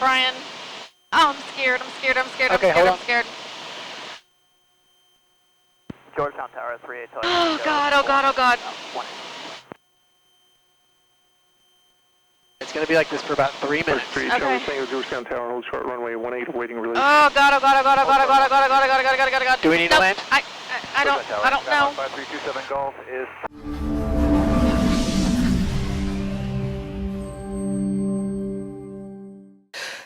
Brian. Oh, I'm scared. Okay, hold on. I'm scared. Georgetown Tower 38. Oh, God, oh, God, oh, God. It's going to be like this for about 3 minutes. Okay. Georgetown Tower, hold short runway 18, waiting release. Oh, God, oh, God, oh, God, oh, God, oh, God, oh, God, oh, God, oh, God, oh, God, oh, God, oh, God. Do we need to land? I don't know. 5327 Golf is...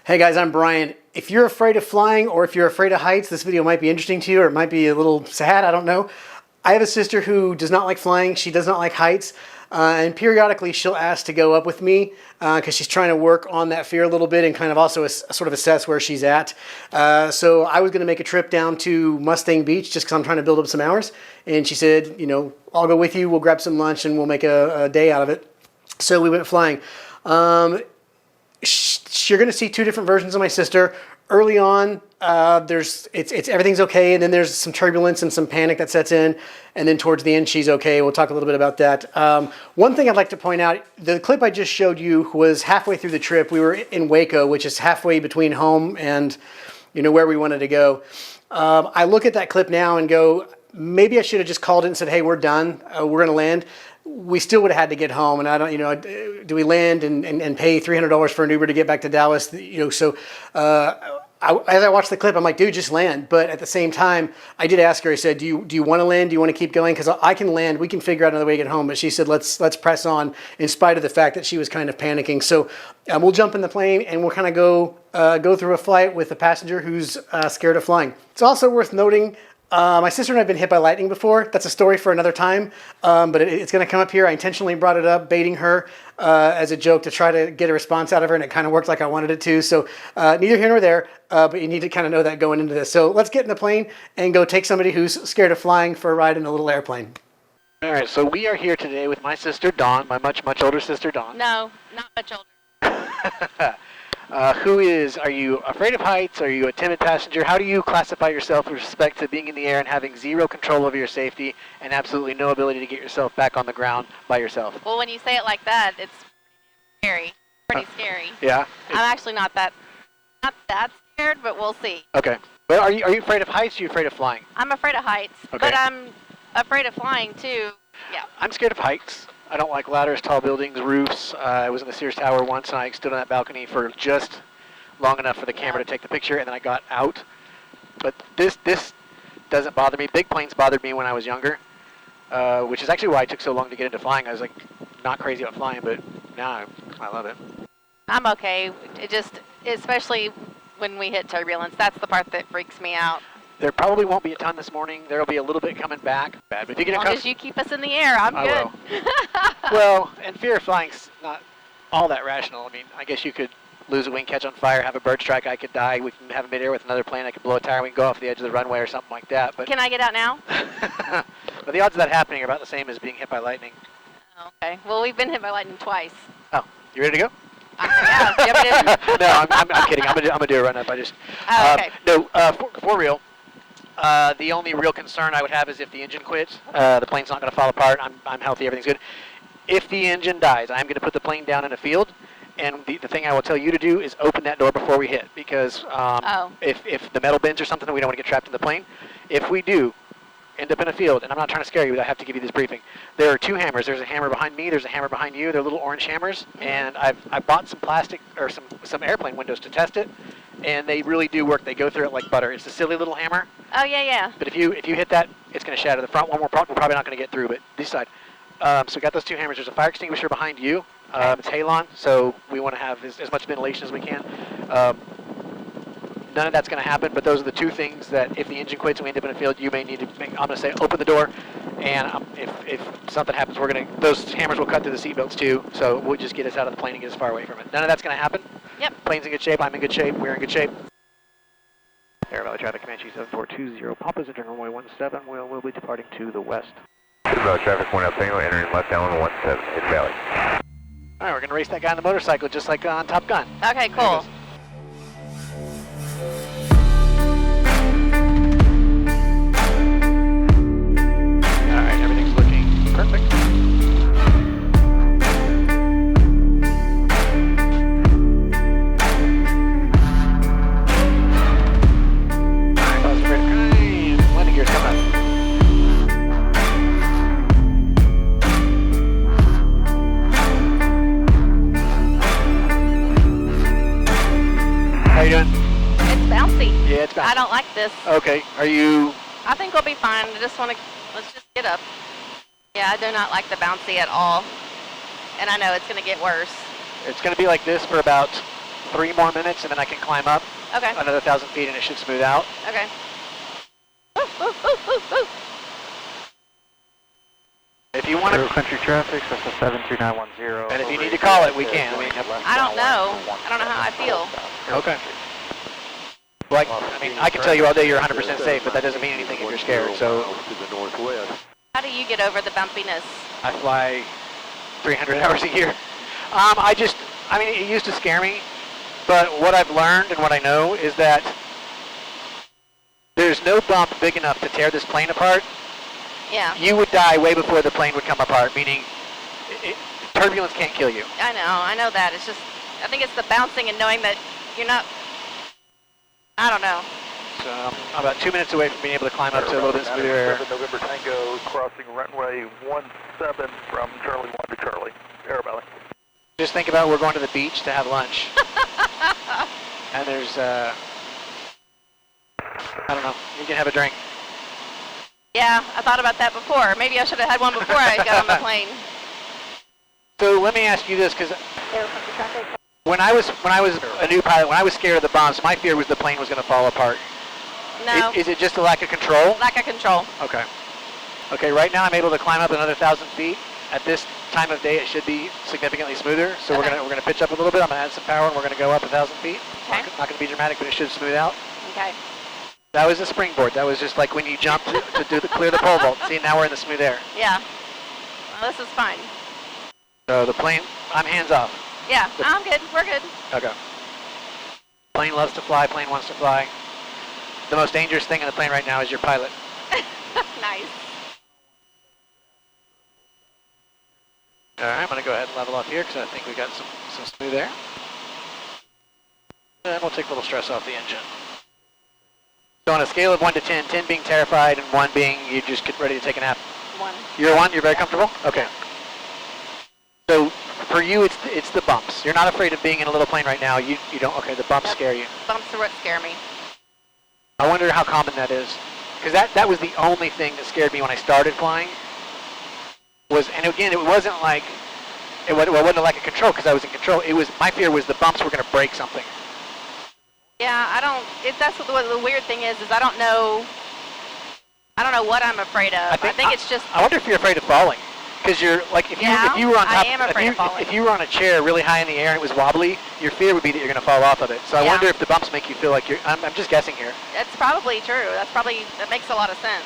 Hey guys, I'm Brian. If you're afraid of flying or if you're afraid of heights, this video might be interesting to you, or it might be a little sad, I don't know. I have a sister who does not like flying. She does not like heights. And periodically she'll ask to go up with me because she's trying to work on that fear a little bit and kind of also sort of assess where she's at. So I was going to make a trip down to Mustang Beach just because I'm trying to build up some hours. And she said, you know, I'll go with you. We'll grab some lunch and we'll make a day out of it. So we went flying. You're going to see two different versions of my sister. Early on, everything's okay, and then there's some turbulence and some panic that sets in, and then towards the end, she's okay. We'll talk a little bit about that. One thing I'd like to point out, the clip I just showed you was halfway through the trip. We were in Waco, which is halfway between home and, you know, where we wanted to go. I look at that clip now and go, maybe I should have just called it and said, hey, we're done. We're going to land. We still would have had to get home, and I don't, you know, do we land and pay $300 for an Uber to get back to Dallas? You know, so as I watched the clip, I'm like, dude, just land. But at the same time, I did ask her. I said, do you want to land? Do you want to keep going? Because I can land. We can figure out another way to get home. But she said, let's press on, in spite of the fact that she was kind of panicking. So we'll jump in the plane and we'll kind of go through a flight with a passenger who's scared of flying. It's also worth noting. My sister and I have been hit by lightning before. That's a story for another time, but it's going to come up here. I intentionally brought it up, baiting her as a joke to try to get a response out of her, and it kind of worked like I wanted it to. So neither here nor there, but you need to kind of know that going into this. So let's get in the plane and go take somebody who's scared of flying for a ride in a little airplane. All right, so we are here today with my sister, Dawn, my much, much older sister, Dawn. No, not much older. Are you afraid of heights? Are you a timid passenger? How do you classify yourself with respect to being in the air and having zero control over your safety and absolutely no ability to get yourself back on the ground by yourself? Well, when you say it like that, it's scary. Pretty scary. Yeah? I'm actually not that scared, but we'll see. Okay. Well, are you afraid of heights or are you afraid of flying? I'm afraid of heights, okay. But I'm afraid of flying too. Yeah. I'm scared of heights. I don't like ladders, tall buildings, roofs. I was in the Sears Tower once, and I stood on that balcony for just long enough for the camera to take the picture, and then I got out. But this doesn't bother me. Big planes bothered me when I was younger, which is actually why I took so long to get into flying. I was like not crazy about flying, but now I love it. I'm okay. It just, especially when we hit turbulence, that's the part that freaks me out. There probably won't be a ton this morning. There'll be a little bit coming back. Bad, but if you get as long as you keep us in the air, I'm good. Will. Well, and fear of flying's not all that rational. I mean, I guess you could lose a wing, catch on fire, have a bird strike. I could die. We can have a midair with another plane. I could blow a tire. We can go off the edge of the runway or something like that. But can I get out now? But the odds of that happening are about the same as being hit by lightning. Okay. Well, we've been hit by lightning twice. Oh, you ready to go? Yeah. No, I'm kidding. I'm gonna do a run up. I just. Oh, okay. No, for real. The only real concern I would have is if the engine quits. The plane's not going to fall apart. I'm healthy. Everything's good. If the engine dies, I'm going to put the plane down in a field. And the thing I will tell you to do is open that door before we hit. Because if the metal bends or something, we don't want to get trapped in the plane. If we do end up in a field, and I'm not trying to scare you, but I have to give you this briefing. There are two hammers. There's a hammer behind me. There's a hammer behind you. They're little orange hammers. And I bought some plastic or some airplane windows to test it. And they really do work. They go through it like butter. It's a silly little hammer. Oh, yeah. But if you hit that, it's going to shatter. The front one we're probably not going to get through, but this side. So we got those two hammers. There's a fire extinguisher behind you. It's halon, so we want to have as much ventilation as we can. None of that's going to happen, but those are the two things that if the engine quits and we end up in a field, you may need to I'm going to say open the door, and if something happens, those hammers will cut through the seatbelts too, so we'll just get us out of the plane and get us far away from it. None of that's going to happen. Yep. Plane's in good shape, I'm in good shape, we're in good shape. Air Valley Traffic Comanche 7420, Papa's into runway 17, we'll be departing to the west. Air Valley Traffic 1 Tango, entering left down 17, Air Valley. Alright, we're going to race that guy on the motorcycle just like on Top Gun. Okay, cool. Alright, everything's looking perfect. you doing? It's bouncy. Yeah, it's bouncy. I don't like this. Okay. Are you? I think we'll be fine. I just want to, let's just get up. Yeah, I do not like the bouncy at all. And I know it's going to get worse. It's going to be like this for about 3 more minutes, and then I can climb up Okay. another 1,000 feet, and it should smooth out. Okay. Ooh, ooh, ooh, ooh, ooh. If you want to, Country traffic, that's a 72910. and if you need to call it, we can. I mean, I don't know. I don't know how I feel. okay. Like, I mean, I can tell you all day you're 100% safe, but that doesn't mean anything if you're scared. So to the northwest. How do you get over the bumpiness? I fly 300 hours a year. I mean, it used to scare me, but what I've learned and what I know is that there's no bump big enough to tear this plane apart. Yeah. You would die way before the plane would come apart, meaning turbulence can't kill you. I know that. It's just, I think it's the bouncing and knowing that you're not, I don't know. So I'm about 2 minutes away from being able to climb up to a little bit smoother air. November Tango, crossing runway 17 from Charlie 1 to Charlie. Air valley. Just think about we're going to the beach to have lunch. And there's, I don't know, you can have a drink. Yeah, I thought about that before. Maybe I should have had one before I got on the plane. So let me ask you this, because when I was a new pilot, when I was scared of the bumps, my fear was the plane was going to fall apart. No. Is it just a lack of control? Lack of control. Okay. Okay, right now I'm able to climb up another 1,000 feet. At this time of day, it should be significantly smoother. So Okay. we're gonna pitch up a little bit. I'm gonna add some power, and we're gonna go up 1,000 feet. Okay. Not gonna be dramatic, but it should smooth out. Okay. That was a springboard. That was just like when you jumped to clear the pole vault. See, now we're in the smooth air. Yeah. Well, this is fine. So the plane, I'm hands off. Yeah, I'm good. We're good. Okay. Plane loves to fly. Plane wants to fly. The most dangerous thing in the plane right now is your pilot. Nice. All right, I'm going to go ahead and level off here because I think we got some smooth air. And we'll take a little stress off the engine. So on a scale of 1 to 10, 10 being terrified and 1 being you just get ready to take a nap. 1. You're 1? You're very comfortable? Okay. So for you, it's the bumps. You're not afraid of being in a little plane right now. You don't, okay, the bumps scare you. Bumps are what scare me. I wonder how common that is. Because that was the only thing that scared me when I started flying. And again, it wasn't like, it wasn't like a control because I was in control. My fear was the bumps were going to break something. Yeah, that's what the weird thing is I don't know what I'm afraid of. I think it's just, I wonder if you're afraid of falling. Because you're, like, if you were on top, I am afraid of falling. if you were on a chair really high in the air and it was wobbly, your fear would be that you're going to fall off of it. So I wonder if the bumps make you feel like I'm just guessing here. That's probably true. That makes a lot of sense.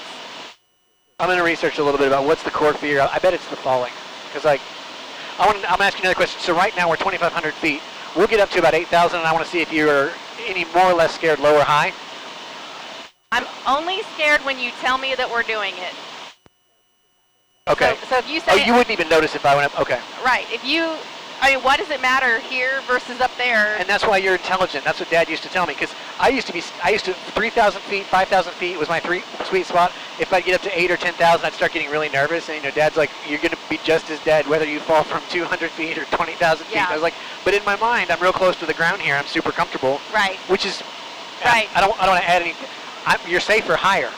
I'm going to research a little bit about what's the core fear. I bet it's the falling. Because, like, I'm going to ask you another question. So right now we're 2,500 feet. We'll get up to about 8,000, and I want to see if you're any more or less scared, low or high. I'm only scared when you tell me that we're doing it. Okay. So if you say you wouldn't even notice if I went up. Okay. Right. Why does it matter here versus up there? And that's why you're intelligent. That's what Dad used to tell me. Because I used to 3,000 feet, 5,000 feet was my sweet spot. If I get up to 8 or 10,000, I'd start getting really nervous. And Dad's like, you're going to be just as dead whether you fall from 200 feet or 20,000 feet. Yeah. I was like, but in my mind, I'm real close to the ground here. I'm super comfortable. Right. Which is, right. I don't want to add anything. You're safer higher.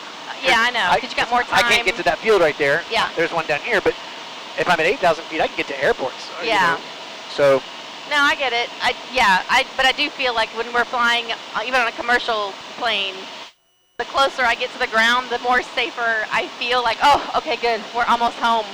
Yeah, I know. Because you got more time. I can't get to that field right there. Yeah. There's one down here, but if I'm at 8,000 feet, I can get to airports. Yeah. So. No, I get it. But I do feel like when we're flying, even on a commercial plane, the closer I get to the ground, the more safer I feel. Like, oh, okay, good. We're almost home.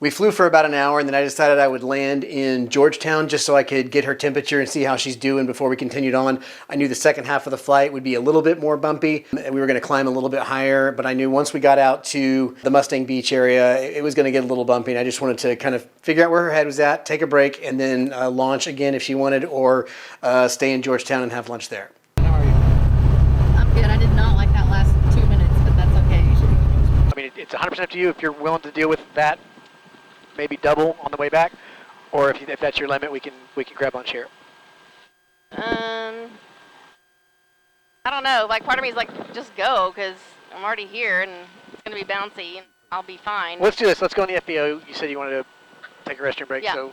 We flew for about an hour, and then I decided I would land in Georgetown just so I could get her temperature and see how she's doing before we continued on. I knew the second half of the flight would be a little bit more bumpy, and we were going to climb a little bit higher, but I knew once we got out to the Mustang Beach area, it was going to get a little bumpy, and I just wanted to kind of figure out where her head was at, take a break, and then launch again if she wanted, or stay in Georgetown and have lunch there. I'm good. I did not like that last 2 minutes, but that's okay. I mean, it's 100% up to you if you're willing to deal with that. Maybe double on the way back, or if that's your limit, we can grab lunch here. I don't know. Like, part of me is like, just go, because I'm already here, and it's going to be bouncy, and I'll be fine. Let's do this. Let's go in the FBO. You said you wanted to take a restroom break. Yeah. So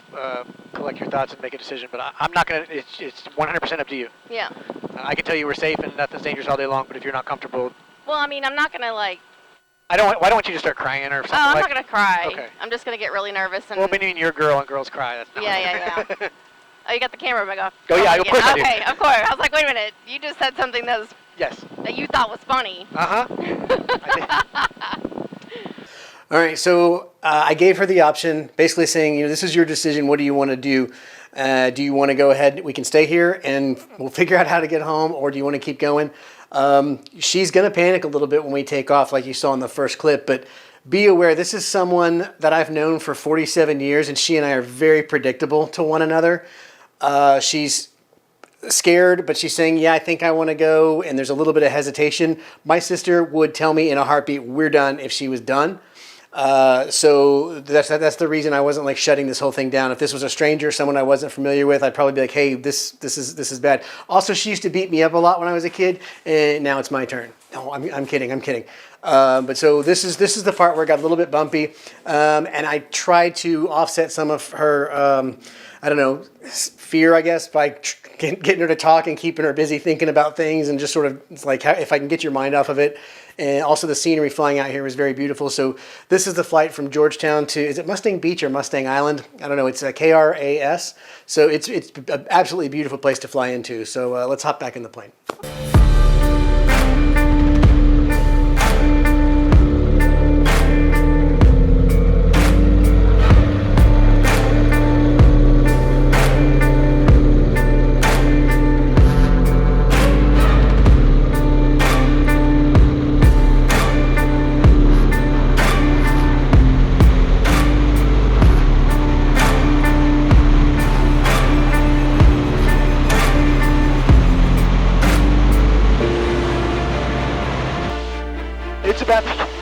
collect your thoughts and make a decision. But I'm not gonna. It's 100% up to you. Yeah. I can tell you we're safe and nothing's dangerous all day long. But if you're not comfortable, Well, I mean, I'm not gonna like. I don't want you to start crying or something. Oh, I'm like, not gonna cry. Okay. I'm just gonna get really nervous and. Well, meaning you're a girl and girls cry. That's not Yeah. Oh, you got the camera back off. Oh, yeah, of course I do. Okay, of course. I was like, wait a minute. You just said something Yes. that you thought was funny. Uh-huh. All right, so I gave her the option, basically saying, this is your decision. What do you want to do? Do you want to go ahead? We can stay here and we'll figure out how to get home, or do you want to keep going? She's going to panic a little bit when we take off, like you saw in the first clip, but be aware, this is someone that I've known for 47 years, and she and I are very predictable to one another. She's scared, but she's saying, yeah, I think I want to go, and there's a little bit of hesitation. My sister would tell me in a heartbeat, we're done, if she was done. So that's the reason I wasn't like shutting this whole thing down. If this was a stranger, someone I wasn't familiar with, I'd probably be like, hey, this is bad. Also, she used to beat me up a lot when I was a kid, and now it's my turn. No, I'm kidding. But so this is the part where it got a little bit bumpy, and I tried to offset some of her, fear, I guess, by getting her to talk and keeping her busy thinking about things, and just sort of, it's like, if I can get your mind off of it. And also the scenery flying out here was very beautiful. So this is the flight from Georgetown to, is it Mustang Beach or Mustang Island? I don't know. It's a KRAS. So it's an absolutely beautiful place to fly into. So let's hop back in the plane.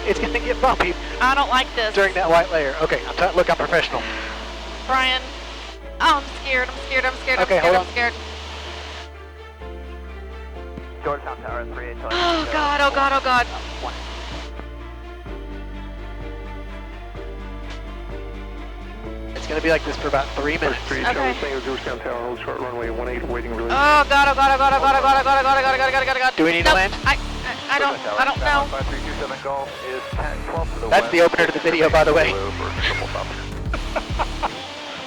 It's going to get bumpy I don't like this. during that white layer. Okay, look, I'm professional. Brian. Oh, I'm scared. Okay, hold on. I'm scared. Georgetown Tower 3. Oh, God. It's going to be like this for about 3 minutes. Okay. Georgetown Tower, hold short runway 18, waiting release. Oh, God. Do we need to land? I don't know. 5327 Golf is 10-12 to the That's west. the opener to the video, by the way. Oh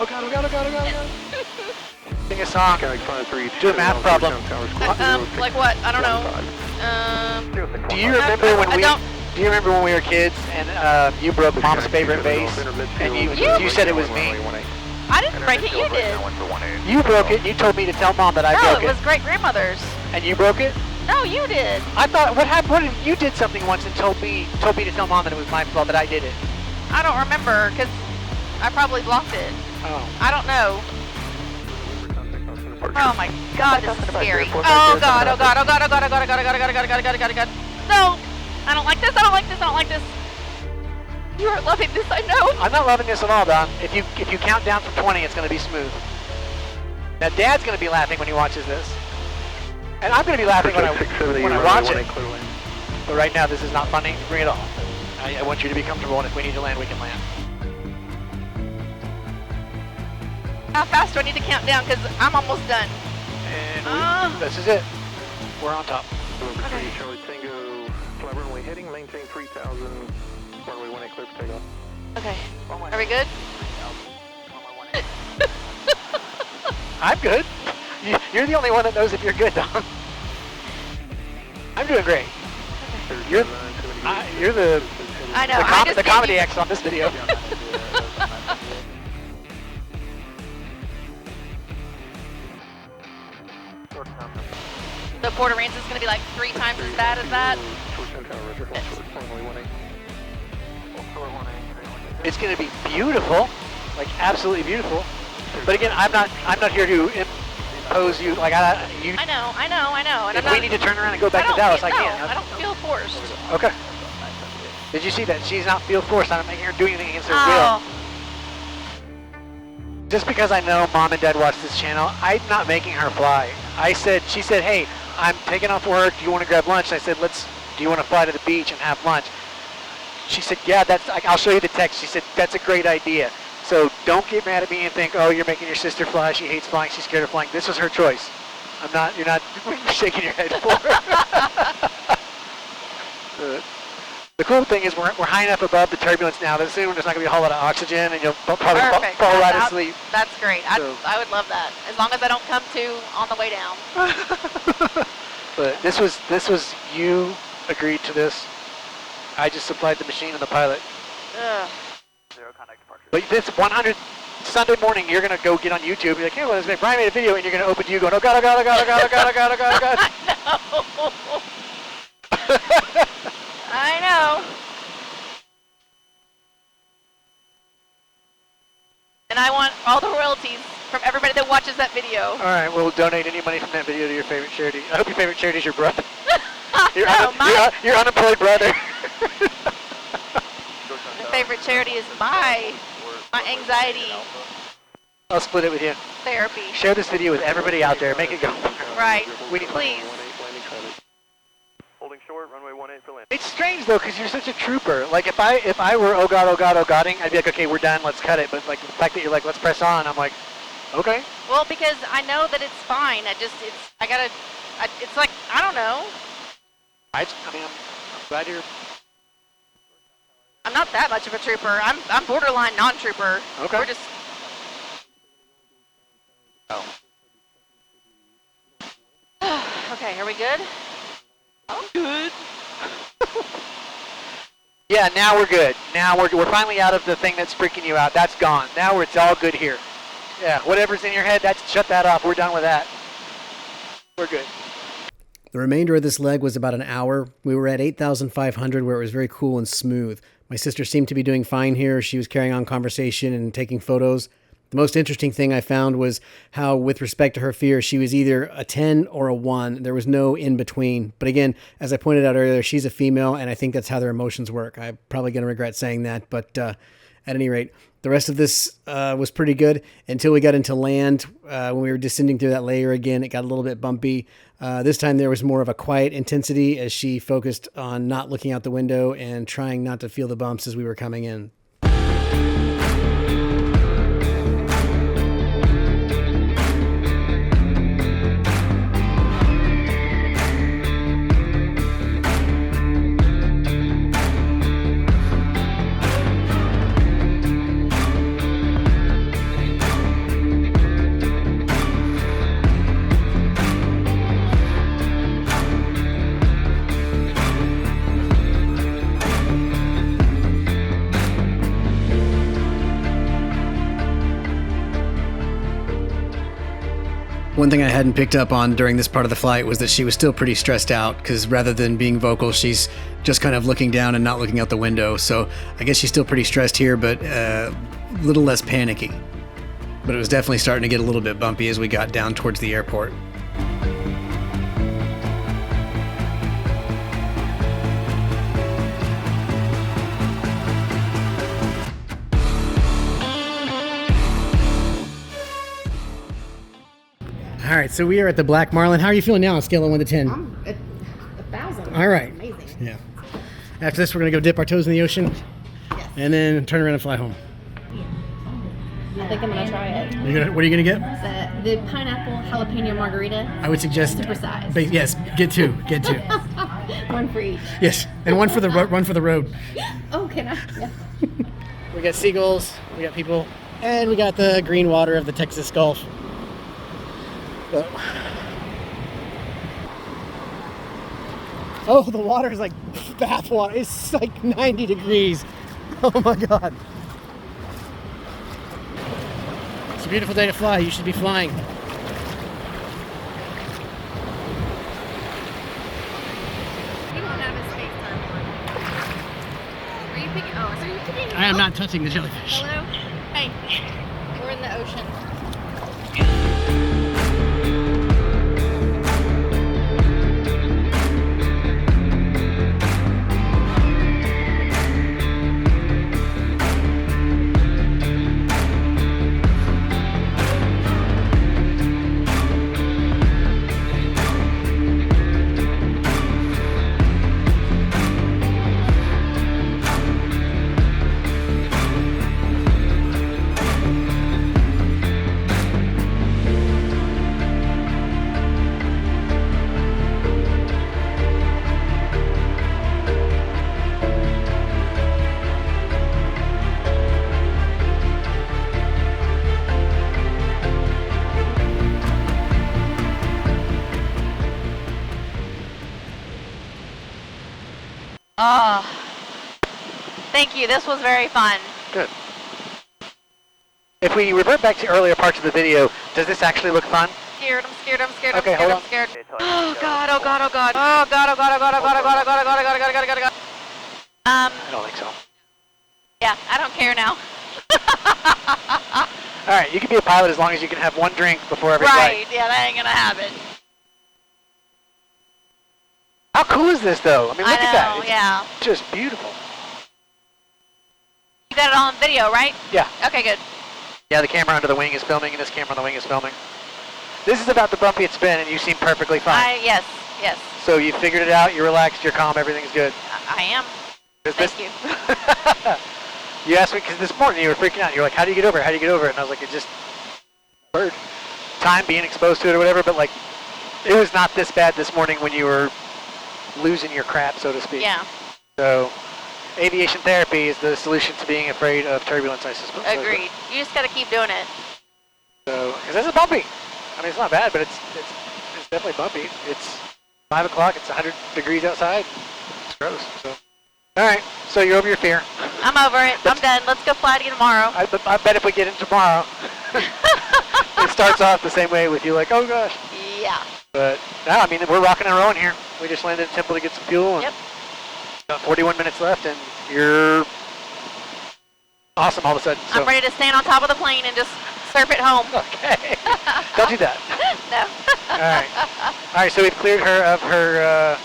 God. Sing a song. Do a math problem. Like what? I don't know. Do you remember when I we? don't. Do you remember when we were kids and you broke Mom's favorite vase, and you said it was me? I didn't break it. You did. You broke it. And you told me to tell Mom that I No, broke it it. was great grandmother's. And you broke it? No, you did. I thought, what happened? What if you did something once and told me to tell Mom that it was my fault that I did it? I don't remember because I probably blocked it. Oh. I don't know. Oh my God, this is scary. Oh God. No, I don't like this. You are loving this, I know. I'm not loving this at all, Don. If you count down from 20, it's going to be smooth. Now, Dad's going to be laughing when he watches this. And I'm going to be laughing when I watch it. But right now, this is not funny for me at all. I want you to be comfortable, and if we need to land, we can land. How fast do I need to count down? Because I'm almost done. And this is it. We're on top. Okay. Charlie Tango, fly runway heading, maintain 3000, runway 18 clear for takeoff. Okay. Are we good? I'm good. You're the only one that knows if you're good, Don. I'm doing great. You're the I know. the comedy X on this video. The Port Aransas is going to be like 3 times as bad as that. It's going to be beautiful, like absolutely beautiful. But again, I'm not here to impose you. Like I know. And if we need to turn around and go back to Dallas, I can. I don't feel forced. Okay. Did you see that? She's not feel forced. I'm not making her do anything against her Oh. will. Just because I know Mom and Dad watch this channel, I'm not making her fly. She said, hey, I'm taking off work. Do you want to grab lunch? And I said, do you want to fly to the beach and have lunch? She said, yeah, I'll show you the text. She said, that's a great idea. So don't get mad at me and think, oh, you're making your sister fly. She hates flying. She's scared of flying. This was her choice. I'm not. You're not shaking your head for her. The cool thing is we're high enough above the turbulence now that soon there's not going to be a whole lot of oxygen, and you'll probably Perfect. fall right asleep. That's great. So- I would love that. As long as I don't come to on the way down. But this was you agreed to this. I just supplied the machine and the pilot. Ugh. Zero contact departure. But this 100 Sunday morning, you're gonna go get on YouTube. You're like, hey, well, Brian made a video, and you're gonna open to you going, oh god, oh god, oh god, oh god, oh god, oh god, oh god, oh god. I know. And I want all the royalties from everybody that watches that video. All right, we'll donate any money from that video to your favorite charity. I hope your favorite charity is your brother. Your, No, your unemployed brother. My favorite charity is my anxiety I'll split it with you. therapy. Share this video with everybody out there. Make it go. Right. We need- Please. Holding short, runway 18 for land. It's strange though, because you're such a trooper. Like if I were oh god, I'd be like, okay, we're done, let's cut it. But like the fact that you're like, let's press on, I'm like, okay. Well, because I know that it's fine. It's like, I don't know. I mean, I'm glad you're I'm not that much of a trooper. I'm borderline non-trooper. Okay. We're just. Oh. Okay, are we good? I'm good. Yeah, now we're good. Now we're finally out of the thing that's freaking you out. That's gone. Now it's all good here. Yeah, whatever's in your head, shut that off. We're done with that. We're good. The remainder of this leg was about an hour. We were at 8,500 where it was very cool and smooth. My sister seemed to be doing fine here. She was carrying on conversation and taking photos. The most interesting thing I found was how, with respect to her fear, she was either a 10 or a 1. There was no in between. But again, as I pointed out earlier, she's a female, and I think that's how their emotions work. I'm probably going to regret saying that, but at any rate, the rest of this was pretty good until we got into land. When we were descending through that layer again, it got a little bit bumpy. This time there was more of a quiet intensity as she focused on not looking out the window and trying not to feel the bumps as we were coming in. One thing I hadn't picked up on during this part of the flight was that she was still pretty stressed out because rather than being vocal, she's just kind of looking down and not looking out the window. So I guess she's still pretty stressed here, but a little less panicky. But it was definitely starting to get a little bit bumpy as we got down towards the airport. All right, so we are at the Black Marlin. How are you feeling now on a scale of 1 to 10? I'm at 1,000. All right. Amazing. Yeah. After this, we're going to go dip our toes in the ocean Yes. and then turn around and fly home. I think I'm going to try it. What are you going to get? The pineapple jalapeno margarita. I would suggest... Super size. Yes, get two. Get two. One for each. Yes, and one for the road. Oh, can I? Yeah. We got seagulls, we got people, and we got the green water of the Texas Gulf. So. Oh, the water is like bath water. It's like 90 degrees. Oh my God. It's a beautiful day to fly. You should be flying. You don't have his FaceTime on. Are you picking? Oh, so you're picking? I am not touching the jellyfish. Hello? Hey. We're in the ocean. Oh, thank you. This was very fun. Good. If we revert back to earlier parts of the video, does this actually look fun? Scared. I'm scared. I'm scared. Okay, I'm scared. hold I'm scared. Oh God. Oh God. Oh God. Oh God. Oh God. Oh God. Oh God. Oh God. Oh God. Oh God. Oh God. Oh God. Oh God. Oh God. I don't think so. Yeah. I don't care now. All right, you can be a pilot as long as you can have one drink before every Right. flight. Yeah. That ain't gonna happen. How cool is this, though? I mean, look I at that. know. It's Yeah. just beautiful. You got it all on video, right? Yeah. Okay. Good. Yeah, the camera under the wing is filming, and this camera on the wing is filming. This is about the bumpy it's been, and you seem perfectly fine. Yes. Yes. So you figured it out, you're relaxed, you're calm, everything's good. I am. Thank you. You asked me, because this morning you were freaking out. You were like, how do you get over it? How do you get over it? And I was like, it just, bird. Time being exposed to it or whatever, but like, it was not this bad this morning when you were losing your crap, so to speak. Yeah. So, aviation therapy is the solution to being afraid of turbulence, I suppose. Agreed. You just gotta keep doing it. So, because this is bumpy. I mean, it's not bad, but it's definitely bumpy. It's 5 o'clock, it's 100 degrees outside. It's gross, so. All right, so you're over your fear. I'm over it. I'm done. Let's go fly again tomorrow. I bet if we get in tomorrow, it starts off the same way with you, like, oh gosh. Yeah. But now, I mean, we're rocking and rolling here. We just landed at Temple to get some fuel. And Yep. About 41 minutes left, and you're awesome all of a sudden. So. I'm ready to stand on top of the plane and just surf it home. Okay. Don't do that. No. All right. All right, so we've cleared her of her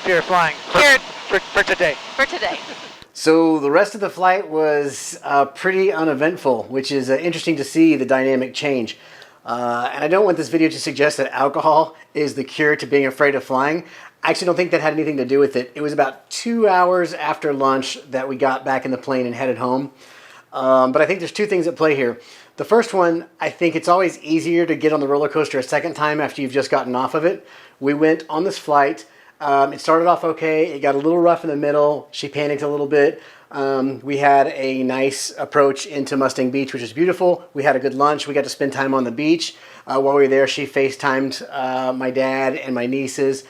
fear of flying for today. For today. So the rest of the flight was pretty uneventful, which is interesting to see the dynamic change. And I don't want this video to suggest that alcohol is the cure to being afraid of flying. I actually don't think that had anything to do with it. It was about 2 hours after lunch that we got back in the plane and headed home. But I think there's two things at play here. The first one, I think it's always easier to get on the roller coaster a second time after you've just gotten off of it. We went on this flight. It started off okay. It got a little rough in the middle. She panicked a little bit. We had a nice approach into Mustang Beach, which is beautiful. We had a good lunch. We got to spend time on the beach. While we were there, she FaceTimed my dad and my nieces.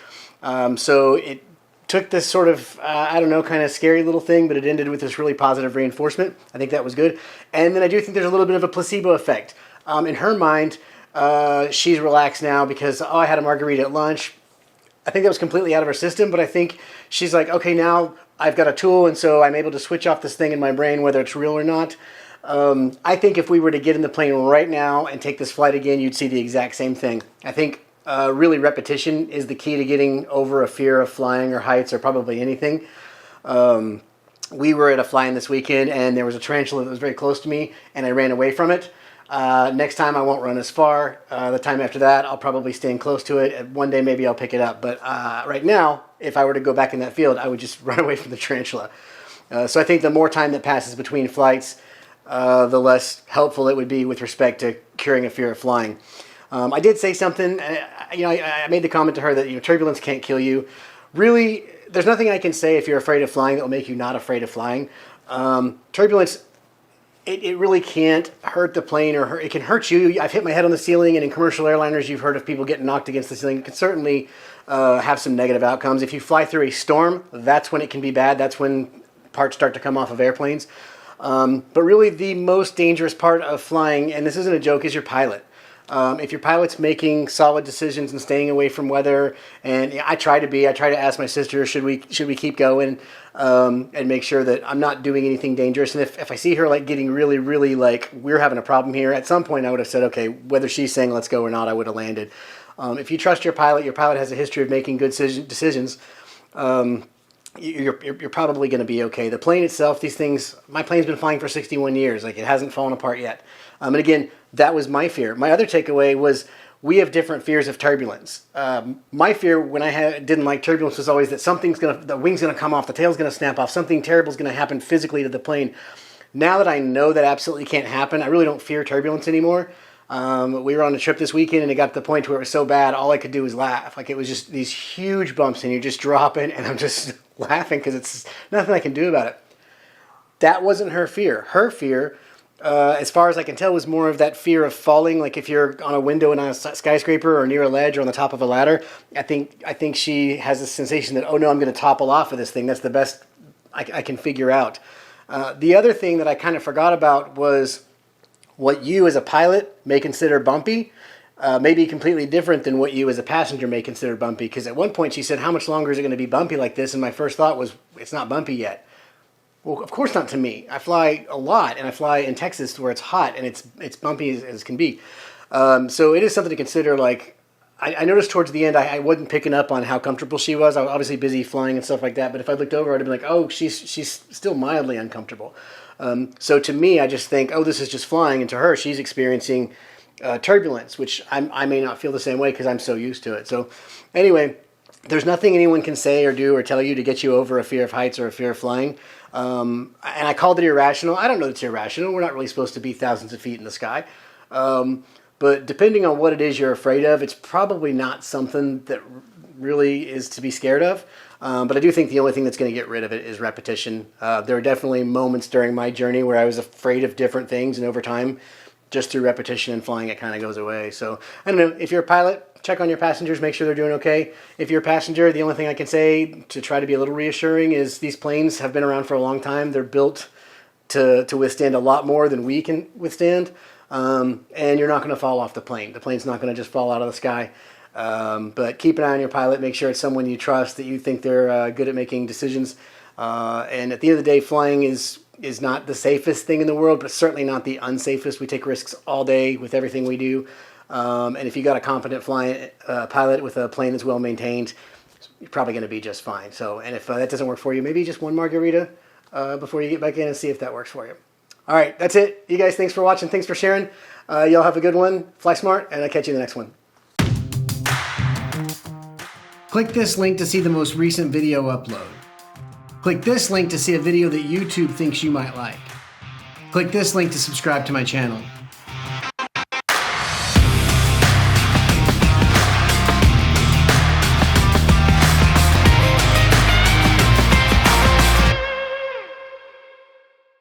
So it took this sort of, I don't know, kind of scary little thing, but it ended with this really positive reinforcement. I think that was good. And then I do think there's a little bit of a placebo effect. In her mind, she's relaxed now because, oh, I had a margarita at lunch. I think that was completely out of her system, but I think she's like, okay, now I've got a tool, and so I'm able to switch off this thing in my brain, whether it's real or not. I think if we were to get in the plane right now and take this flight again, you'd see the exact same thing. I think really repetition is the key to getting over a fear of flying or heights or probably anything. We were at a fly-in this weekend, and there was a tarantula that was very close to me, and I ran away from it. Next time I won't run as far. The time after that, I'll probably stand close to it. One day maybe I'll pick it up. But right now, if I were to go back in that field, I would just run away from the tarantula. So I think the more time that passes between flights, the less helpful it would be with respect to curing a fear of flying. I did say something, I made the comment to her that turbulence can't kill you. Really, there's nothing I can say if you're afraid of flying that will make you not afraid of flying. Turbulence, it really can't hurt the plane, or it can hurt you. I've hit my head on the ceiling, and in commercial airliners, you've heard of people getting knocked against the ceiling. It can certainly have some negative outcomes. If you fly through a storm, that's when it can be bad. That's when parts start to come off of airplanes. But really, the most dangerous part of flying, and this isn't a joke, is your pilot. If your pilot's making solid decisions and staying away from weather, and I try to ask my sister, should we keep going, and make sure that I'm not doing anything dangerous. And if I see her like getting really, really like we're having a problem here, at some point I would have said, okay, whether she's saying let's go or not, I would have landed. If you trust your pilot has a history of making good decisions. You're probably going to be okay. The plane itself, these things, my plane's been flying for 61 years. Like, it hasn't fallen apart yet. And again, that was my fear. My other takeaway was we have different fears of turbulence. My fear when I didn't like turbulence was always that the wing's going to come off, the tail's going to snap off, something terrible is going to happen physically to the plane. Now that I know that absolutely can't happen, I really don't fear turbulence anymore. We were on a trip this weekend, and it got to the point where it was so bad, all I could do was laugh. Like, it was just these huge bumps, and you're just dropping, and I'm just laughing because it's nothing I can do about it. That wasn't her fear. Her fear, as far as I can tell, was more of that fear of falling. Like, if you're on a window in a skyscraper or near a ledge or on the top of a ladder, I think she has this sensation that, oh no, I'm going to topple off of this thing. That's the best I can figure out. The other thing that I kind of forgot about was what you as a pilot may consider bumpy may be completely different than what you as a passenger may consider bumpy. Because at one point she said, how much longer is it going to be bumpy like this? And my first thought was, it's not bumpy yet. Well, of course not to me. I fly a lot, and I fly in Texas where it's hot, and it's bumpy as can be. So it is something to consider. Like, I noticed towards the end, I wasn't picking up on how comfortable she was. I was obviously busy flying and stuff like that, but if I looked over, I'd have been like, oh, she's still mildly uncomfortable. So to me, I just think, oh, this is just flying, and to her, she's experiencing turbulence, which I may not feel the same way because I'm so used to it. So anyway, there's nothing anyone can say or do or tell you to get you over a fear of heights or a fear of flying. And I called it irrational. I don't know that it's irrational. We're not really supposed to be thousands of feet in the sky. But depending on what it is you're afraid of, it's probably not something that really is to be scared of. But I do think the only thing that's going to get rid of it is repetition. There are definitely moments during my journey where I was afraid of different things, and over time, just through repetition and flying, it kind of goes away. So I don't know, if you're a pilot, check on your passengers, make sure they're doing okay. If you're a passenger, the only thing I can say to try to be a little reassuring is these planes have been around for a long time. They're built to withstand a lot more than we can withstand. And you're not going to fall off the plane. The plane's not going to just fall out of the sky. But keep an eye on your pilot. Make sure it's someone you trust, that you think they're good at making decisions. And at the end of the day, flying is not the safest thing in the world, but certainly not the unsafest. We take risks all day with everything we do. And if you got a competent pilot with a plane that's well maintained, you're probably going to be just fine. So, and if that doesn't work for you, maybe just one margarita before you get back in and see if that works for you. All right, that's it. You guys, thanks for watching. Thanks for sharing. Y'all have a good one. Fly smart, and I'll catch you in the next one. Click this link to see the most recent video upload. Click this link to see a video that YouTube thinks you might like. Click this link to subscribe to my channel.